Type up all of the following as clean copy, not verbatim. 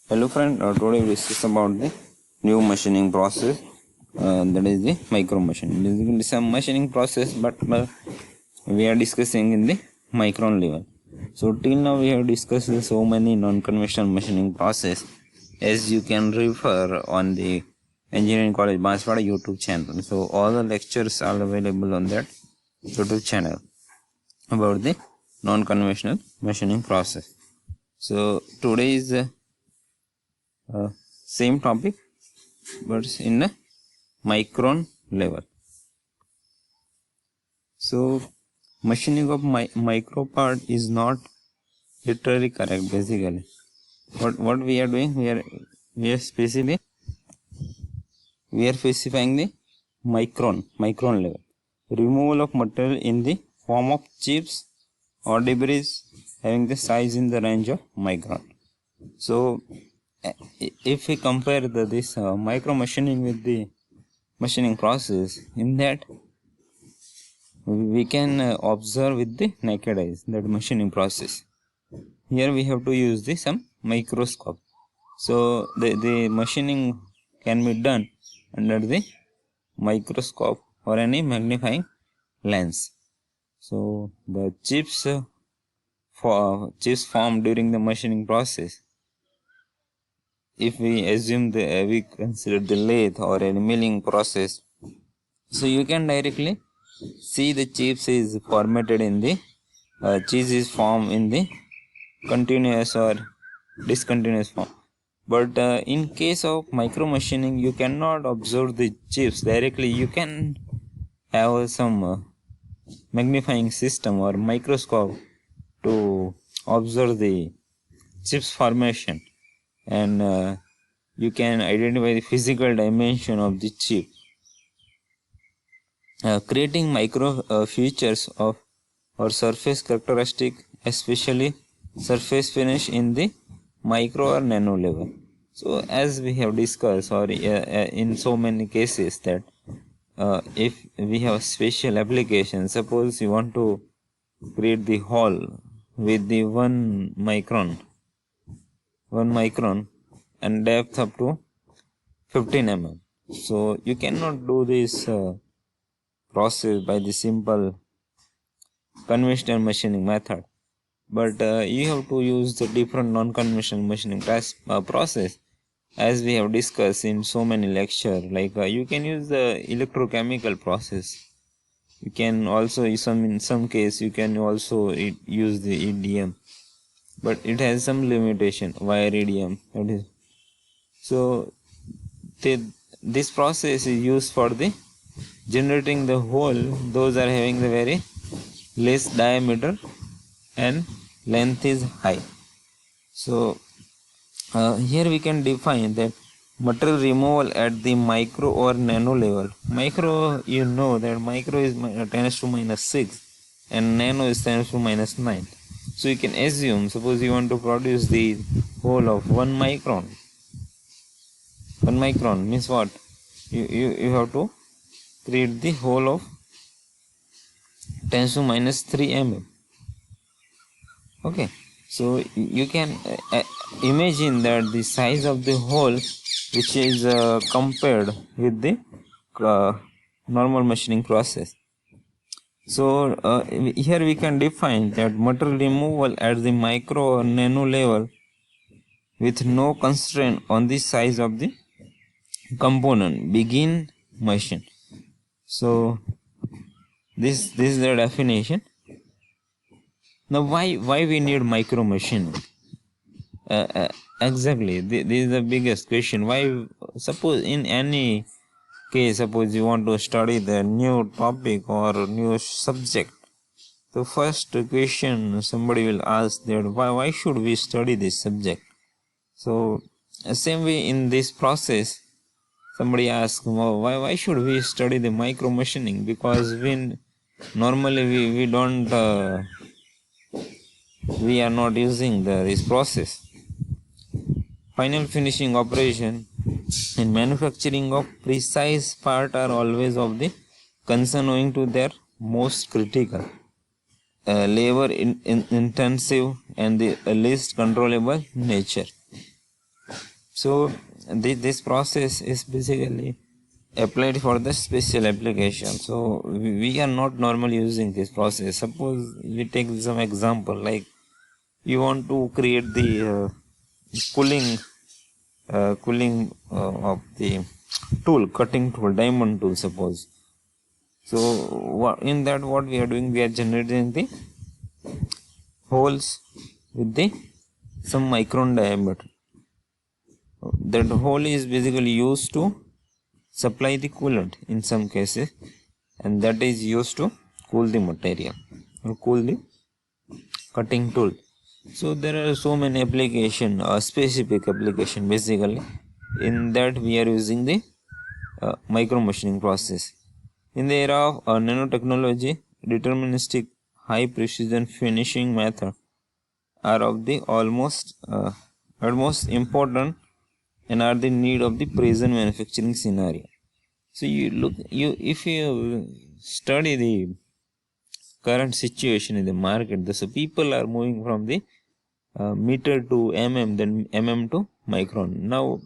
Hello friend, today we discuss about the new machining process, that is the micro machining. Basically some machining process, but we are discussing in the micron level. So till now we have discussed so many non-conventional machining process, as you can refer on the Engineering College Banswara YouTube channel. So all the lectures are available on that YouTube channel about the non-conventional machining process. So today is same topic but in a micron level. So machining of micro part is not literally correct. Basically what we are doing, we are specifically specifying the micron level, removal of material in the form of chips or debris having the size in the range of micron. So if we compare this micro machining with the machining process, in that we can observe with the naked eyes that machining process. Here we have to use some microscope. So the machining can be done under the microscope or any magnifying lens. So the chips formed during the machining process, if we assume we consider the lathe or any milling process, so you can directly see the chips is formatted in the cheese is formed in the continuous or discontinuous form. But in case of micro machining, you cannot observe the chips directly. You can have some magnifying system or microscope to observe the chips formation, and you can identify the physical dimension of the chip, creating micro features of or surface characteristic, especially surface finish in the micro or nano level. So as we have discussed, or in so many cases, that if we have special application, suppose you want to create the hole with the 1 micron and depth up to 15 mm. So you cannot do this process by the simple conventional machining method, but you have to use the different non-conventional machining process, as we have discussed in so many lectures. Like you can use the electrochemical process. You can also in some case you can also use the EDM, but it has some limitation, wire EDM, that is. So this process is used for the generating the hole. Those are having the very less diameter and length is high. So here we can define that material removal at the micro or nano level. Micro, you know that micro is 10⁻⁻⁶ and nano is 10⁻⁹. So you can assume, suppose you want to produce the hole of 1 micron. 1 micron means what? You have to create the hole of 10⁻³ mm. Okay, so you can imagine that the size of the hole, which is compared with the normal machining process. So here we can define that material removal at the micro or nano level with no constraint on the size of the component begin machine. So this is the definition. Now why we need micro machining? Exactly, this is the biggest question. Why? Suppose in any case, suppose you want to study the new topic or new subject, the first question somebody will ask that why should we study this subject? So same way in this process, somebody asks, why should we study the micro machining? Because normally we don't we are not using this process. Final finishing operation in manufacturing of precise part are always of the concern owing to their most critical, labor intensive and the least controllable nature. So this process is basically applied for the special application. So we are not normally using this process. Suppose we take some example, like you want to create the cooling of the tool, cutting tool, diamond tool, suppose. So in that, what we are doing, we are generating the holes with the some micron diameter. That hole is basically used to supply the coolant in some cases, and that is used to cool the material or cool the cutting tool. So there are so many application, specific application basically. In that we are using the micro machining process. In the era of nanotechnology, deterministic high precision finishing method are of the almost utmost important and are the need of the present manufacturing scenario. So if you study the current situation in the market, so people are moving from the meter to then to micron. Now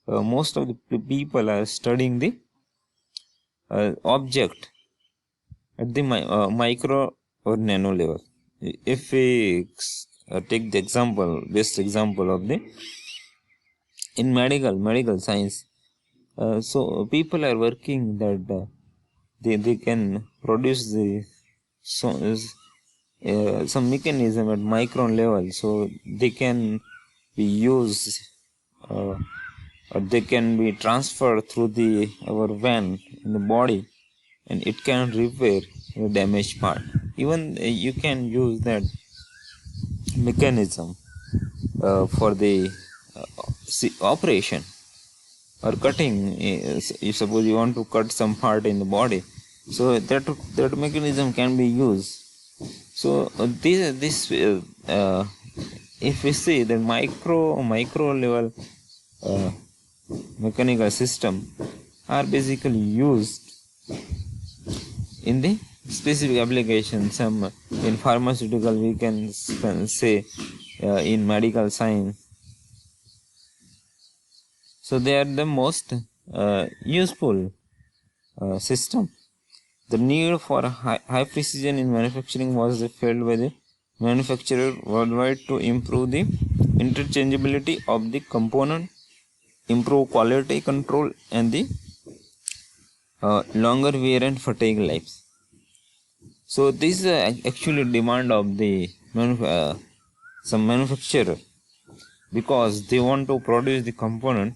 most of the people are studying the object at the micro or nano level. If we take the best example of the in medical science, so people are working that they can produce the some mechanism at micron level, so they can be used or they can be transferred through our vein in the body, and it can repair the damaged part. Even you can use that mechanism for the operation or cutting. If suppose you want to cut some part in the body, so that mechanism can be used. So if we see the micro level mechanical system are basically used in the specific application. Some in pharmaceutical, we can say in medical science. So they are the most useful system. The need for high precision in manufacturing was felt by the manufacturer worldwide to improve the interchangeability of the component, improve quality control, and the longer wear and fatigue lives. So this is actually demand of the some manufacturer, because they want to produce the component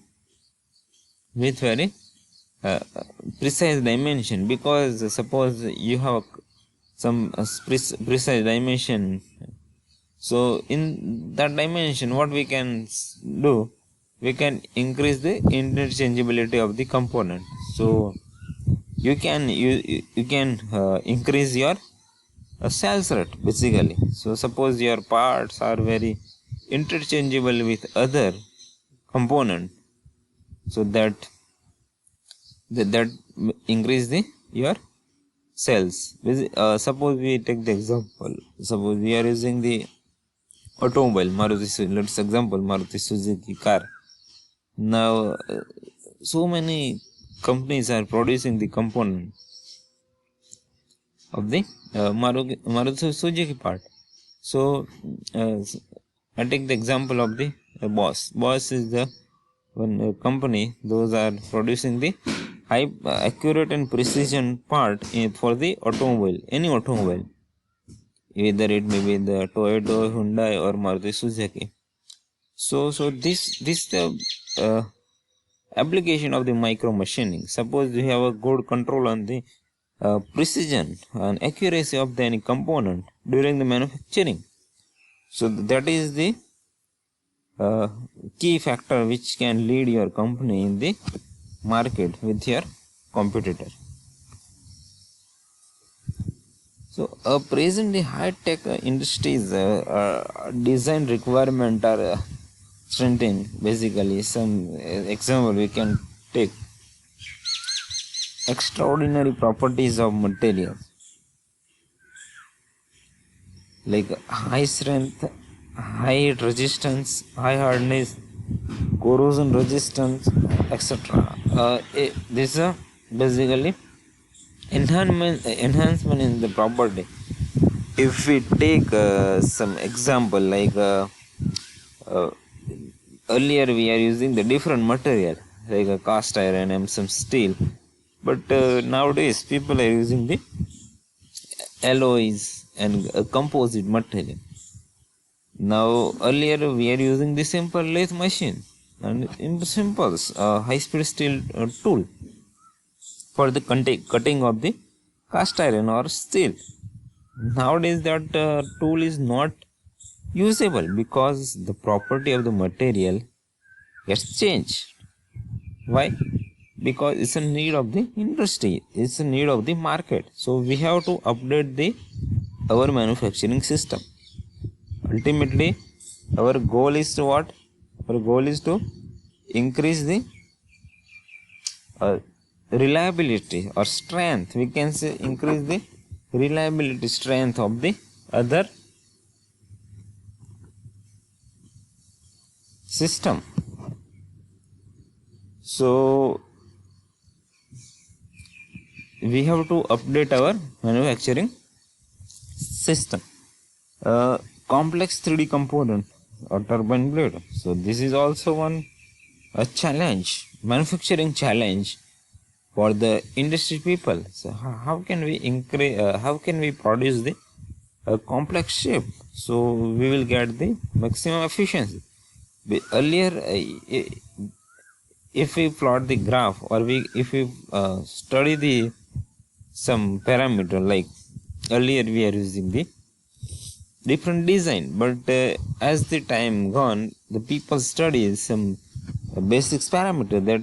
with very precise dimension. Because suppose you have some precise dimension, so in that dimension what we can do, we can increase the interchangeability of the component. So you can increase your sales rate basically. So suppose your parts are very interchangeable with other component, so that increase your sales. Suppose we take the example, suppose we are using the automobile let's example Maruti Suzuki car. Now so many companies are producing the component of the Maruti Suzuki part. So I take the example of the Bosch is the one company. Those are producing the high accurate and precision part for the automobile, any automobile, either it may be the Toyota, Hyundai or Maruti Suzuki. So this application of the micro machining. Suppose you have a good control on the precision and accuracy of any component during the manufacturing. So that is the key factor which can lead your company in the market with your competitor. So presently high-tech industries design requirement are strengthened. Basically, some example we can take: extraordinary properties of material, like high strength, high resistance, high hardness, corrosion resistance, etc. This is basically enhancement in the property. If we take some example like uh, earlier we are using the different material like a cast iron and some steel, but nowadays people are using the alloys and a composite material. Now earlier we are using the simple lathe machine and in simple high speed steel tool for the cutting of the cast iron or steel. Nowadays that tool is not usable because the property of the material gets changed. Why? Because it's a need of the industry, it's a need of the market. So we have to update the our manufacturing system. Ultimately our goal is to what? Our goal is to increase the reliability or strength. We can say increase the reliability strength of the other system. So we have to update our manufacturing system. Complex 3D component or turbine blade. So this is also one a challenge, manufacturing challenge for the industry people. So how can we increase? How can we produce the complex shape so we will get the maximum efficiency? Earlier, if we plot the graph or if we study the some parameter, like earlier we are using the different design, but as the time gone, the people study some basics parameter that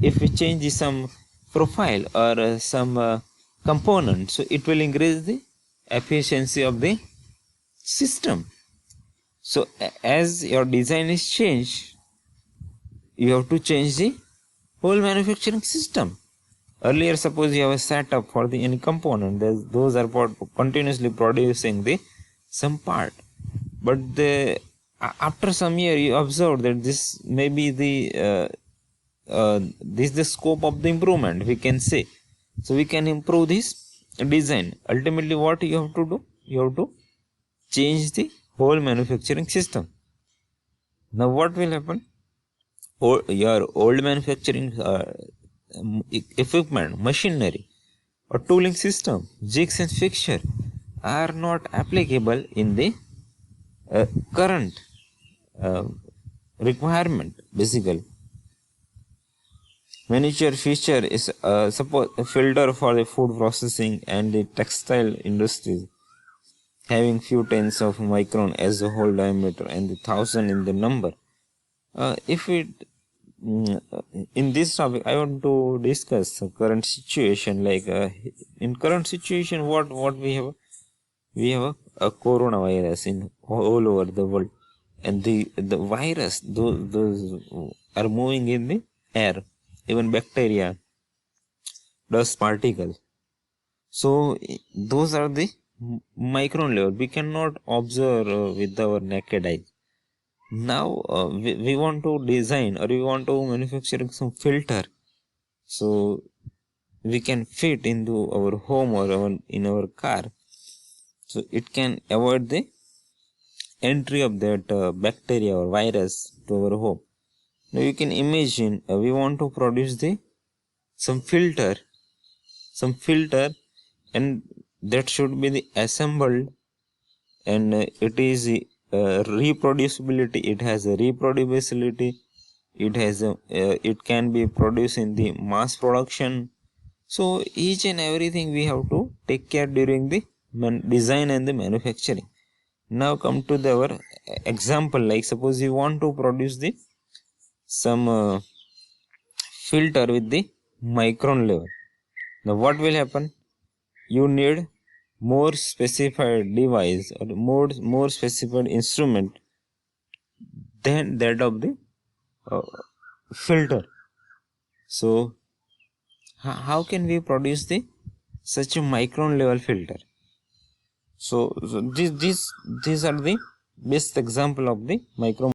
if we change some profile or some component, so it will increase the efficiency of the system. So as your design is changed, you have to change the whole manufacturing system. Earlier, suppose you have a setup for the any component, those are continuously producing the some part, but after some year you observe that this may be the this is the scope of the improvement, we can say. So we can improve this design. Ultimately what you have to do, you have to change the whole manufacturing system. Now what will happen? Your old manufacturing equipment, machinery or tooling system, jigs and fixture are not applicable in the current requirement. Basically, miniature feature is suppose a filter for the food processing and the textile industries, having few tens of micron as a whole diameter and the 1000 in the number. If it in this topic I want to discuss the current situation. Like in current situation, what we have a coronavirus in all over the world, and the virus, those are moving in the air, even bacteria, dust particles. So those are the micron level, we cannot observe with our naked eye. Now we want to design or we want to manufacture some filter so we can fit into our home or in our car, so it can avoid the entry of that bacteria or virus to our home. Now you can imagine we want to produce the some filter, and that should be the assembled, and it is reproducibility, it has a reproducibility, it has a it can be produced in the mass production. So each and everything we have to take care during the design and the manufacturing. Now come to our example, like suppose you want to produce the some filter with the micron level. Now what will happen? You need more specified device or more specified instrument than that of the filter. So how can we produce the such a micron level filter? So these are the best example of the micron